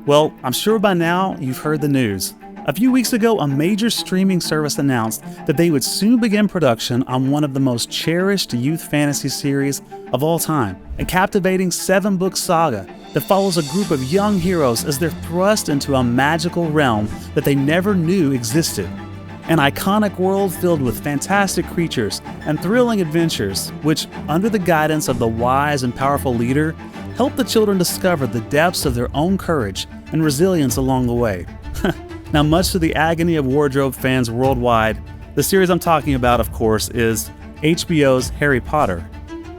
Well, I'm sure by now you've heard the news. A few weeks ago, a major streaming service announced that they would soon begin production on one of the most cherished youth fantasy series of all time, a captivating 7-book saga that follows a group of young heroes as they're thrust into a magical realm that they never knew existed. An iconic world filled with fantastic creatures and thrilling adventures, which, under the guidance of the wise and powerful leader, help the children discover the depths of their own courage and resilience along the way. Now, much to the agony of wardrobe fans worldwide, the series I'm talking about, of course, is HBO's Harry Potter.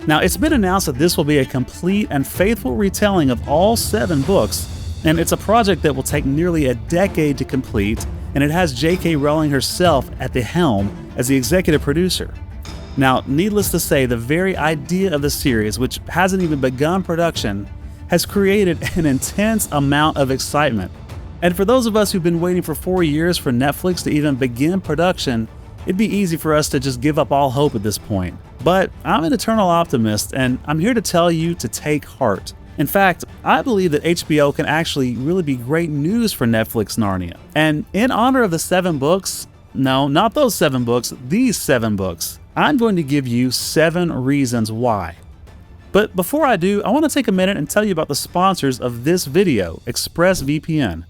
Now, it's been announced that this will be a complete and faithful retelling of all 7 books, and it's a project that will take nearly a decade to complete, and it has J.K. Rowling herself at the helm as the executive producer. Now, needless to say, the very idea of the series, which hasn't even begun production, has created an intense amount of excitement. And for those of us who've been waiting for 4 years for Netflix to even begin production, it'd be easy for us to just give up all hope at this point. But I'm an eternal optimist, and I'm here to tell you to take heart. In fact, I believe that HBO can actually really be great news for Netflix Narnia. And in honor of the 7 books, no, not those 7 books, these 7 books, I'm going to give you 7 reasons why. But before I do, I want to take a minute and tell you about the sponsors of this video, ExpressVPN.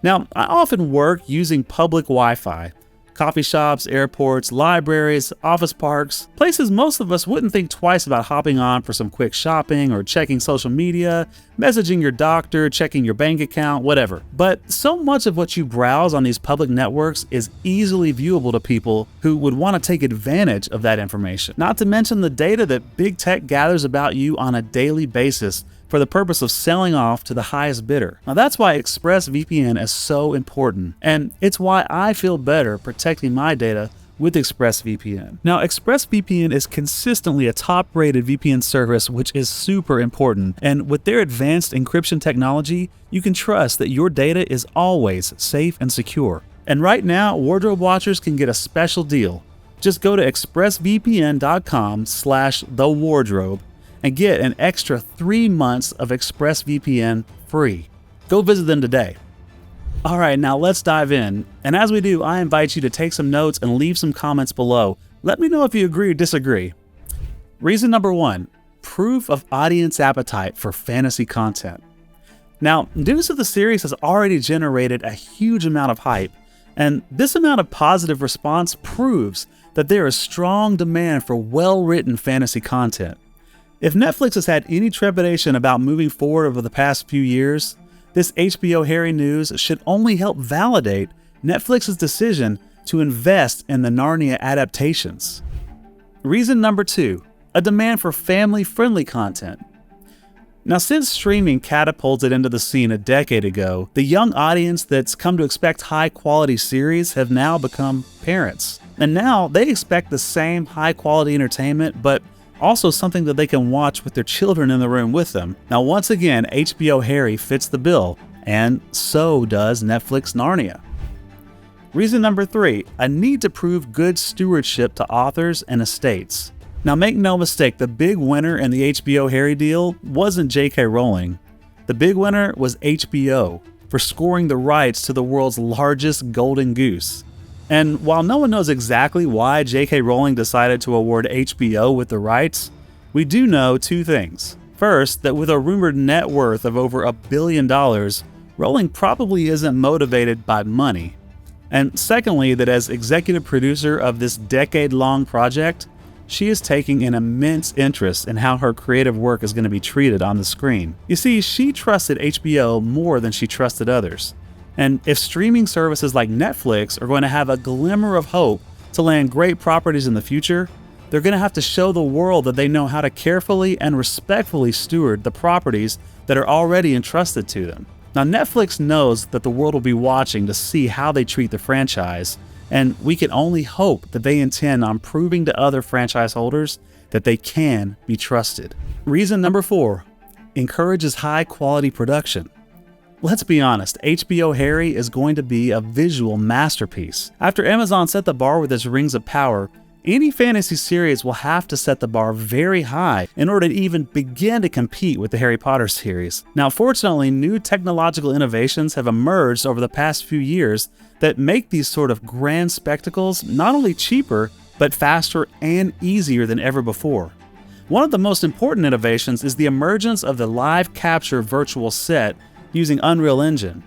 Now, I often work using public Wi-Fi. Coffee shops, airports, libraries, office parks, places most of us wouldn't think twice about hopping on for some quick shopping or checking social media, messaging your doctor, checking your bank account, whatever. But so much of what you browse on these public networks is easily viewable to people who would want to take advantage of that information. Not to mention the data that big tech gathers about you on a daily basis for the purpose of selling off to the highest bidder. Now that's why ExpressVPN is so important, and it's why I feel better protecting my data with ExpressVPN. Now, ExpressVPN is consistently a top-rated VPN service, which is super important, and with their advanced encryption technology, you can trust that your data is always safe and secure. And right now, Wardrobe Watchers can get a special deal. Just go to expressvpn.com/thewardrobe and get an extra 3 months of ExpressVPN free. Go visit them today. All right, now let's dive in. And as we do, I invite you to take some notes and leave some comments below. Let me know if you agree or disagree. Reason number 1, proof of audience appetite for fantasy content. Now, news of the series has already generated a huge amount of hype, and this amount of positive response proves that there is strong demand for well-written fantasy content. If Netflix has had any trepidation about moving forward over the past few years, this HBO Harry news should only help validate Netflix's decision to invest in the Narnia adaptations. Reason number 2, a demand for family-friendly content. Now, since streaming catapulted into the scene a decade ago, the young audience that's come to expect high-quality series have now become parents. And now they expect the same high-quality entertainment, but also something that they can watch with their children in the room with them. Now, once again, HBO Harry fits the bill, and so does Netflix Narnia. Reason number 3, a need to prove good stewardship to authors and estates. Now, make no mistake, the big winner in the HBO Harry deal wasn't J.K. Rowling. The big winner was HBO for scoring the rights to the world's largest golden goose. And while no one knows exactly why J.K. Rowling decided to award HBO with the rights, we do know 2 things. First, that with a rumored net worth of over $1 billion, Rowling probably isn't motivated by money. And secondly, that as executive producer of this decade-long project, she is taking an immense interest in how her creative work is going to be treated on the screen. You see, she trusted HBO more than she trusted others. And if streaming services like Netflix are going to have a glimmer of hope to land great properties in the future, they're going to have to show the world that they know how to carefully and respectfully steward the properties that are already entrusted to them. Now, Netflix knows that the world will be watching to see how they treat the franchise, and we can only hope that they intend on proving to other franchise holders that they can be trusted. Reason number 4, encourages high-quality production. Let's be honest, HBO Harry is going to be a visual masterpiece. After Amazon set the bar with its Rings of Power, Any fantasy series will have to set the bar very high in order to even begin to compete with the Harry Potter series. Now, fortunately, new technological innovations have emerged over the past few years that make these sort of grand spectacles not only cheaper, but faster and easier than ever before. One of the most important innovations is the emergence of the live capture virtual set using Unreal Engine.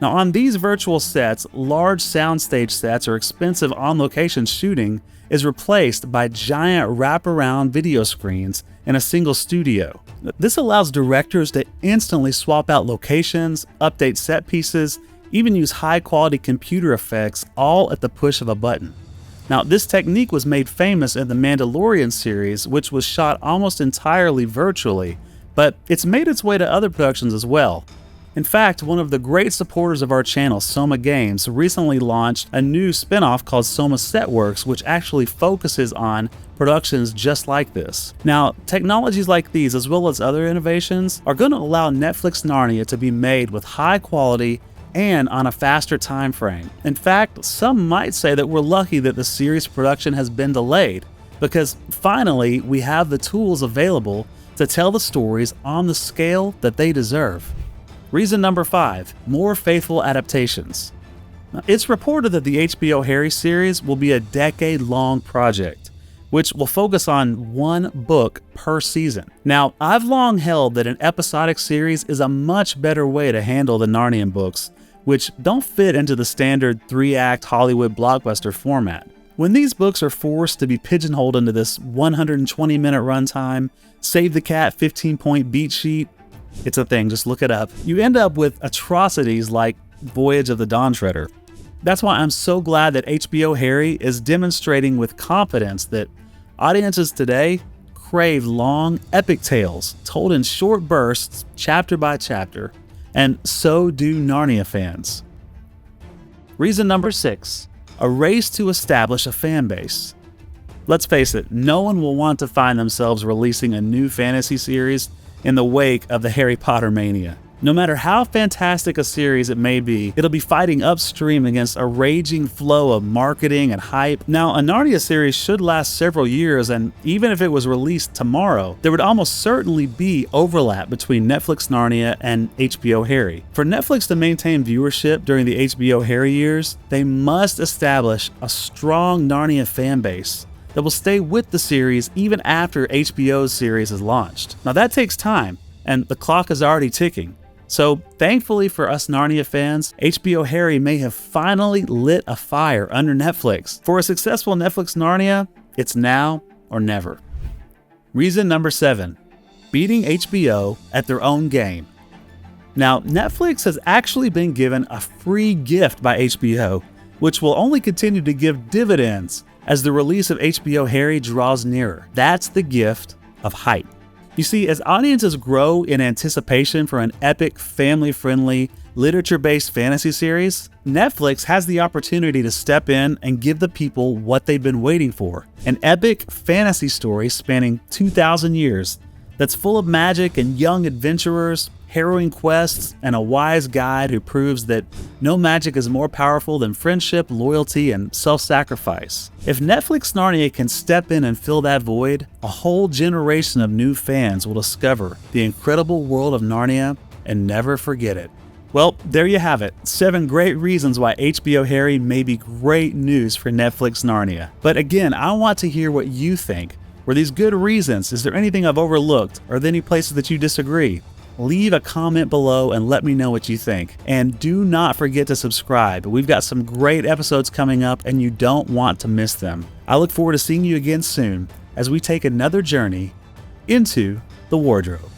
Now, on these virtual sets, large soundstage sets or expensive on-location shooting is replaced by giant wraparound video screens in a single studio. This allows directors to instantly swap out locations, update set pieces, even use high-quality computer effects all at the push of a button. Now, this technique was made famous in the Mandalorian series, which was shot almost entirely virtually, but it's made its way to other productions as well. In fact, one of the great supporters of our channel, Soma Games, recently launched a new spin-off called Soma Setworks, which actually focuses on productions just like this. Now, technologies like these, as well as other innovations, are going to allow Netflix Narnia to be made with high quality and on a faster time frame. In fact, some might say that we're lucky that the series production has been delayed, because finally we have the tools available to tell the stories on the scale that they deserve. Reason number 5, more faithful adaptations. Now, it's reported that the HBO Harry series will be a decade-long project, which will focus on one book per season. Now, I've long held that an episodic series is a much better way to handle the Narnian books, which don't fit into the standard 3-act Hollywood blockbuster format. When these books are forced to be pigeonholed into this 120-minute runtime, save the cat 15-point beat sheet, it's a thing, just look it up. You end up with atrocities like Voyage of the Dawn Treader. That's why I'm so glad that HBO Harry is demonstrating with confidence that audiences today crave long, epic tales told in short bursts, chapter by chapter, and so do Narnia fans. Reason number 6, a race to establish a fan base. Let's face it, no one will want to find themselves releasing a new fantasy series in the wake of the Harry Potter mania. No matter how fantastic a series it may be, it'll be fighting upstream against a raging flow of marketing and hype. Now, a Narnia series should last several years, and even if it was released tomorrow, there would almost certainly be overlap between Netflix Narnia and HBO Harry. For Netflix to maintain viewership during the HBO Harry years, they must establish a strong Narnia fan base that will stay with the series even after HBO's series is launched. Now that takes time, and the clock is already ticking. So thankfully for us Narnia fans, HBO Harry may have finally lit a fire under Netflix. For a successful Netflix Narnia, it's now or never. Reason number 7, beating HBO at their own game. Now, Netflix has actually been given a free gift by HBO, which will only continue to give dividends as the release of HBO Harry draws nearer. That's the gift of hype. You see, as audiences grow in anticipation for an epic, family-friendly, literature-based fantasy series, Netflix has the opportunity to step in and give the people what they've been waiting for. An epic fantasy story spanning 2,000 years that's full of magic and young adventurers, harrowing quests, and a wise guide who proves that no magic is more powerful than friendship, loyalty, and self-sacrifice. If Netflix Narnia can step in and fill that void, a whole generation of new fans will discover the incredible world of Narnia and never forget it. Well, there you have it. 7 great reasons why HBO Harry may be great news for Netflix Narnia. But again, I want to hear what you think. Were these good reasons? Is there anything I've overlooked? Are there any places that you disagree? Leave a comment below and let me know what you think. And do not forget to subscribe. We've got some great episodes coming up and you don't want to miss them. I look forward to seeing you again soon as we take another journey into the wardrobe.